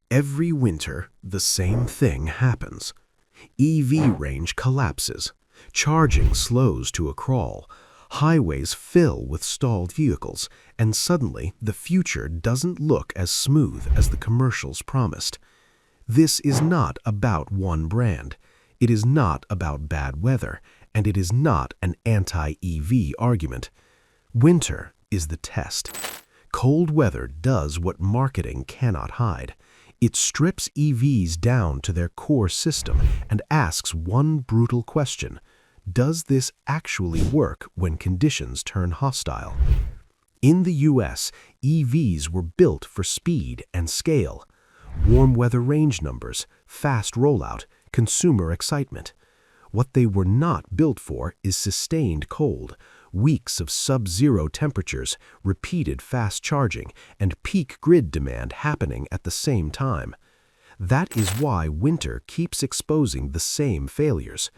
Every winter, the same thing happens. EV range collapses, charging slows to a crawl, highways fill with stalled vehicles, and suddenly the future doesn't look as smooth as the commercials promised. This is not about one brand. It is not about bad weather, and it is not an anti-EV argument. Winter is the test. Cold weather does what marketing cannot hide. It strips EVs down to their core system and asks one brutal question: does this actually work when conditions turn hostile? In the US, EVs were built for speed and scale. Warm weather range numbers, fast rollout, consumer excitement. What they were not built for is sustained cold, weeks of sub-zero temperatures, repeated fast charging, and peak grid demand happening at the same time. That is why winter keeps exposing the same failures.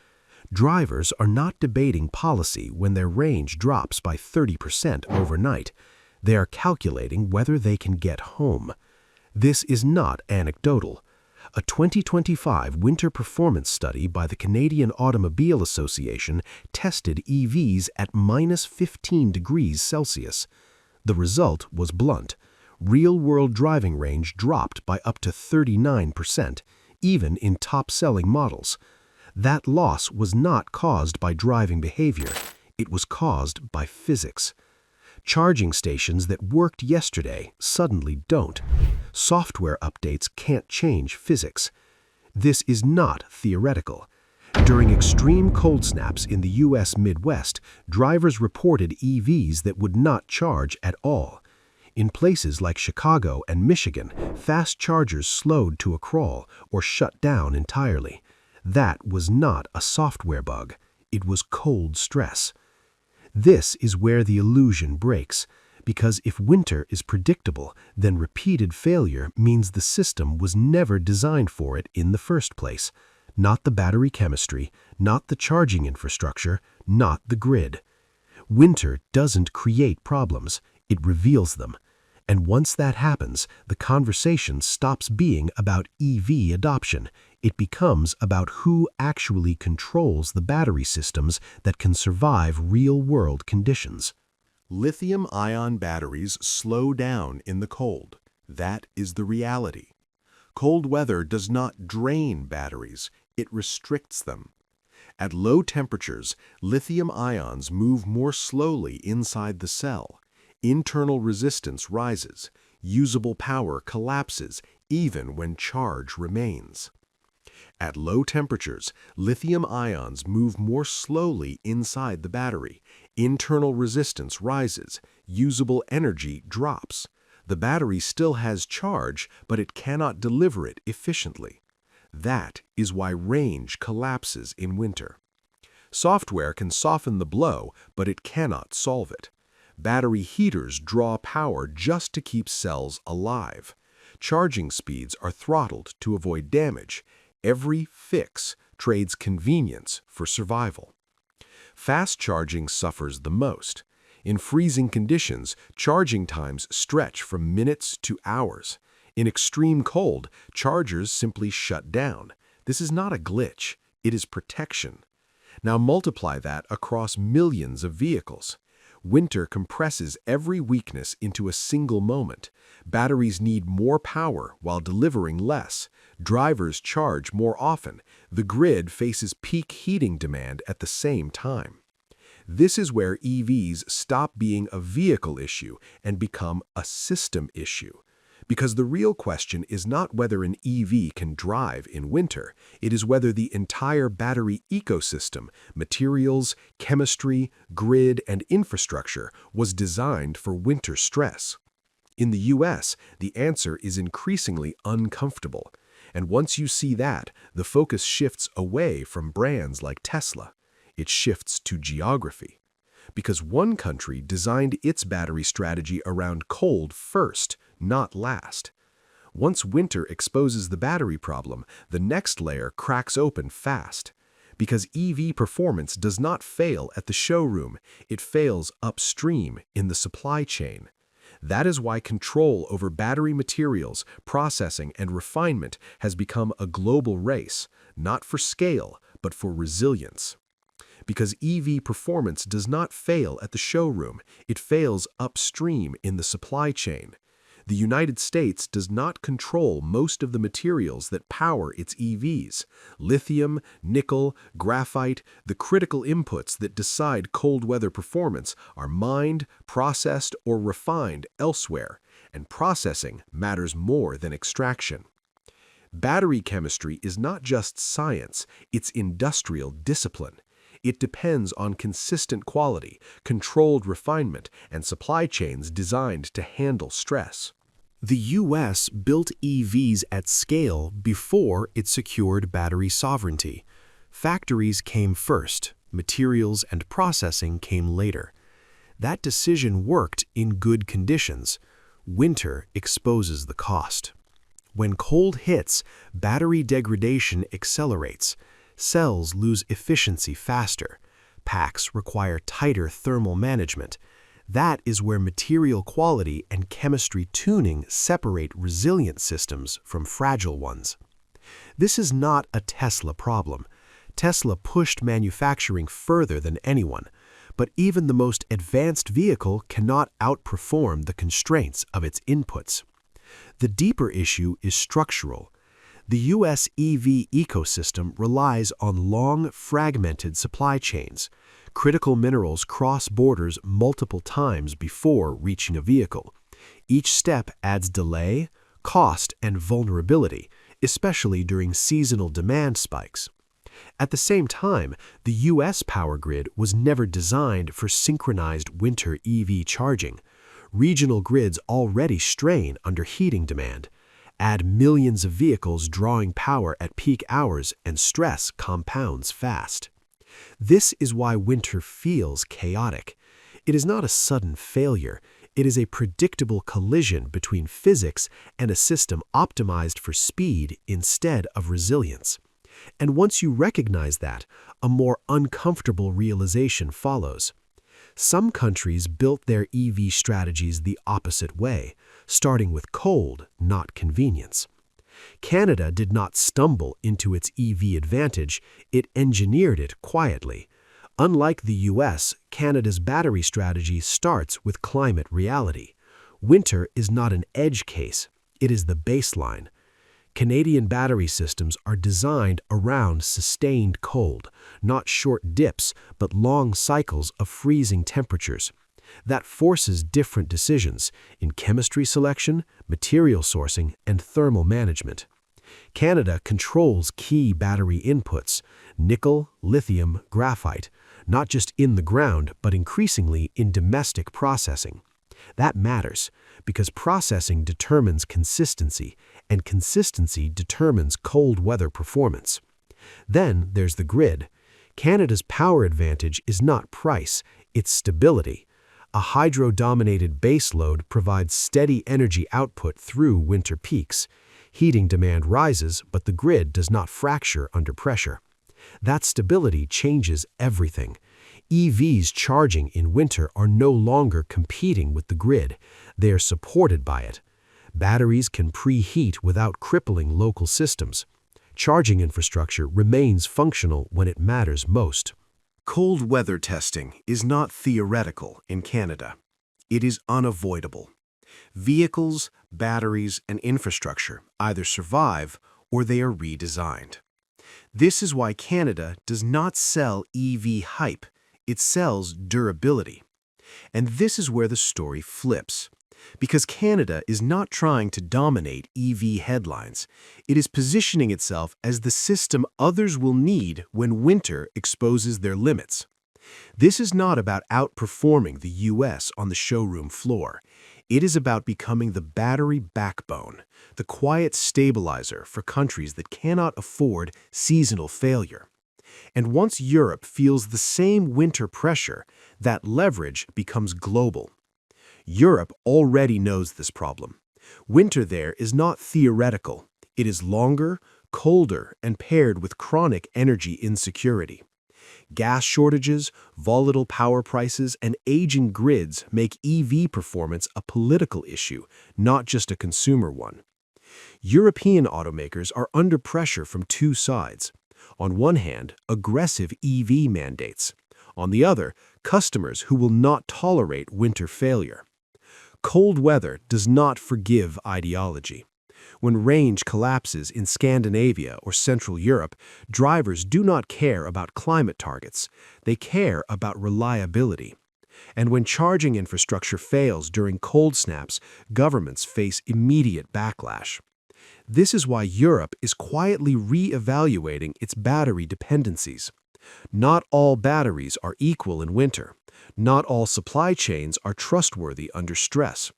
Drivers are not debating policy when their range drops by 30% overnight. They are calculating whether they can get home. This is not anecdotal. A 2025 winter performance study by the Canadian Automobile Association tested EVs at minus 15 degrees Celsius. The result was blunt. Real-world driving range dropped by up to 39%, even in top-selling models. That loss was not caused by driving behavior. It was caused by physics. Charging stations that worked yesterday suddenly don't. Software updates can't change physics. This is not theoretical. During extreme cold snaps in the US Midwest, drivers reported EVs that would not charge at all. In places like Chicago and Michigan, fast chargers slowed to a crawl or shut down entirely. That was not a software bug. It was cold stress. This is where the illusion breaks, because if winter is predictable, then repeated failure means the system was never designed for it in the first place. Not the battery chemistry, not the charging infrastructure, not the grid. Winter doesn't create problems, it reveals them. And once that happens, the conversation stops being about EV adoption. It becomes about who actually controls the battery systems that can survive real-world conditions. Lithium-ion batteries slow down in the cold. That is the reality. Cold weather does not drain batteries, it restricts them. At low temperatures, lithium ions move more slowly inside the cell. Internal resistance rises. Usable power collapses even when charge remains. At low temperatures, lithium ions move more slowly inside the battery. Internal resistance rises. Usable energy drops. The battery still has charge, but it cannot deliver it efficiently. That is why range collapses in winter. Software can soften the blow, but it cannot solve it. Battery heaters draw power just to keep cells alive. Charging speeds are throttled to avoid damage. Every fix trades convenience for survival. Fast charging suffers the most. In freezing conditions, charging times stretch from minutes to hours. In extreme cold, chargers simply shut down. This is not a glitch, it is protection. Now multiply that across millions of vehicles. Winter compresses every weakness into a single moment. Batteries need more power while delivering less. Drivers charge more often. The grid faces peak heating demand at the same time. This is where EVs stop being a vehicle issue and become a system issue. Because the real question is not whether an EV can drive in winter, it is whether the entire battery ecosystem, materials, chemistry, grid, and infrastructure was designed for winter stress. In the US, the answer is increasingly uncomfortable. And once you see that, the focus shifts away from brands like Tesla. It shifts to geography. Because one country designed its battery strategy around cold first, not last. Once winter exposes the battery problem, the next layer cracks open fast. Because EV performance does not fail at the showroom, it fails upstream in the supply chain. That is why control over battery materials, processing, and refinement has become a global race, not for scale, but for resilience. Because EV performance does not fail at the showroom, it fails upstream in the supply chain. The United States does not control most of the materials that power its EVs. Lithium, nickel, graphite, the critical inputs that decide cold weather performance are mined, processed, or refined elsewhere, and processing matters more than extraction. Battery chemistry is not just science, it's industrial discipline. It depends on consistent quality, controlled refinement, and supply chains designed to handle stress. The U.S. built EVs at scale before it secured battery sovereignty. Factories came first, materials and processing came later. That decision worked in good conditions. Winter exposes the cost. When cold hits, battery degradation accelerates. Cells lose efficiency faster. Packs require tighter thermal management. That is where material quality and chemistry tuning separate resilient systems from fragile ones. This is not a Tesla problem. Tesla pushed manufacturing further than anyone, but even the most advanced vehicle cannot outperform the constraints of its inputs. The deeper issue is structural. The U.S. EV ecosystem relies on long, fragmented supply chains. Critical minerals cross borders multiple times before reaching a vehicle. Each step adds delay, cost, and vulnerability, especially during seasonal demand spikes. At the same time, the U.S. power grid was never designed for synchronized winter EV charging. Regional grids already strain under heating demand. Add millions of vehicles drawing power at peak hours and stress compounds fast. This is why winter feels chaotic. It is not a sudden failure. It is a predictable collision between physics and a system optimized for speed instead of resilience. And once you recognize that, a more uncomfortable realization follows. Some countries built their EV strategies the opposite way, starting with cold, not convenience. Canada did not stumble into its EV advantage, it engineered it quietly. Unlike the US, Canada's battery strategy starts with climate reality. Winter is not an edge case, it is the baseline. Canadian battery systems are designed around sustained cold, not short dips, but long cycles of freezing temperatures. That forces different decisions in chemistry selection, material sourcing, and thermal management. Canada controls key battery inputs, nickel, lithium, graphite, not just in the ground, but increasingly in domestic processing. That matters because processing determines consistency, and consistency determines cold weather performance. Then there's the grid. Canada's power advantage is not price, it's stability. A hydro-dominated baseload provides steady energy output through winter peaks. Heating demand rises, but the grid does not fracture under pressure. That stability changes everything. EVs charging in winter are no longer competing with the grid. They are supported by it. Batteries can preheat without crippling local systems. Charging infrastructure remains functional when it matters most. Cold weather testing is not theoretical in Canada. It is unavoidable. Vehicles, batteries, and infrastructure either survive or they are redesigned. This is why Canada does not sell EV hype, it sells durability. And this is where the story flips. Because Canada is not trying to dominate EV headlines, it is positioning itself as the system others will need when winter exposes their limits. This is not about outperforming the US on the showroom floor. It is about becoming the battery backbone, the quiet stabilizer for countries that cannot afford seasonal failure. And once Europe feels the same winter pressure, that leverage becomes global. Europe already knows this problem. Winter there is not theoretical. It is longer, colder, and paired with chronic energy insecurity. Gas shortages, volatile power prices, and aging grids make EV performance a political issue, not just a consumer one. European automakers are under pressure from two sides. On one hand, aggressive EV mandates. On the other, customers who will not tolerate winter failure. Cold weather does not forgive ideology. When range collapses in Scandinavia or Central Europe, drivers do not care about climate targets. They care about reliability. And when charging infrastructure fails during cold snaps, governments face immediate backlash. This is why Europe is quietly re-evaluating its battery dependencies. Not all batteries are equal in winter. Not all supply chains are trustworthy under stress.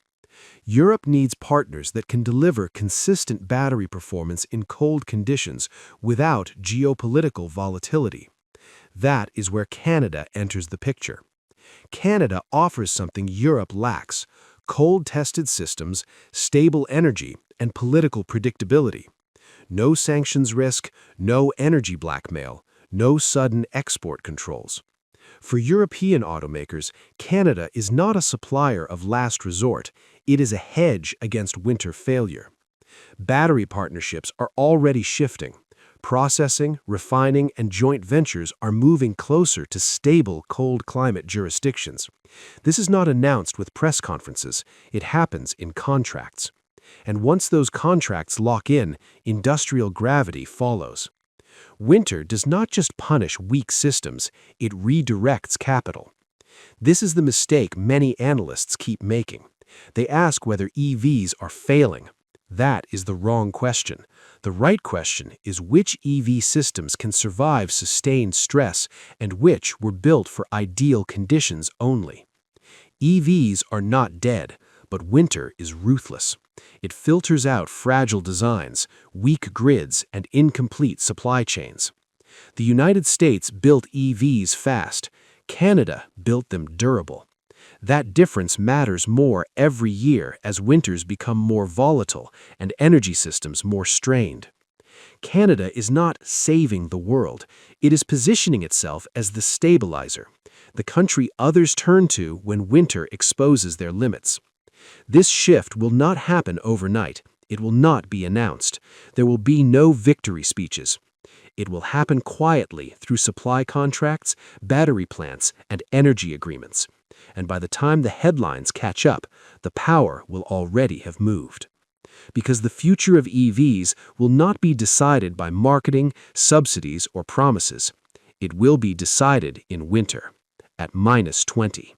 Europe needs partners that can deliver consistent battery performance in cold conditions without geopolitical volatility. That is where Canada enters the picture. Canada offers something Europe lacks: cold-tested systems, stable energy, and political predictability. No sanctions risk, no energy blackmail, no sudden export controls. For European automakers, Canada is not a supplier of last resort, it is a hedge against winter failure. Battery partnerships are already shifting. Processing, refining, and joint ventures are moving closer to stable cold climate jurisdictions. This is not announced with press conferences, it happens in contracts. And once those contracts lock in, industrial gravity follows. Winter does not just punish weak systems, it redirects capital. This is the mistake many analysts keep making. They ask whether EVs are failing. That is the wrong question. The right question is which EV systems can survive sustained stress and which were built for ideal conditions only. EVs are not dead, but winter is ruthless. It filters out fragile designs, weak grids, and incomplete supply chains. The United States built EVs fast. Canada built them durable. That difference matters more every year as winters become more volatile and energy systems more strained. Canada is not saving the world. It is positioning itself as the stabilizer, the country others turn to when winter exposes their limits. This shift will not happen overnight. It will not be announced. There will be no victory speeches. It will happen quietly through supply contracts, battery plants, and energy agreements. And by the time the headlines catch up, the power will already have moved. Because the future of EVs will not be decided by marketing, subsidies, or promises. It will be decided in winter, at -20.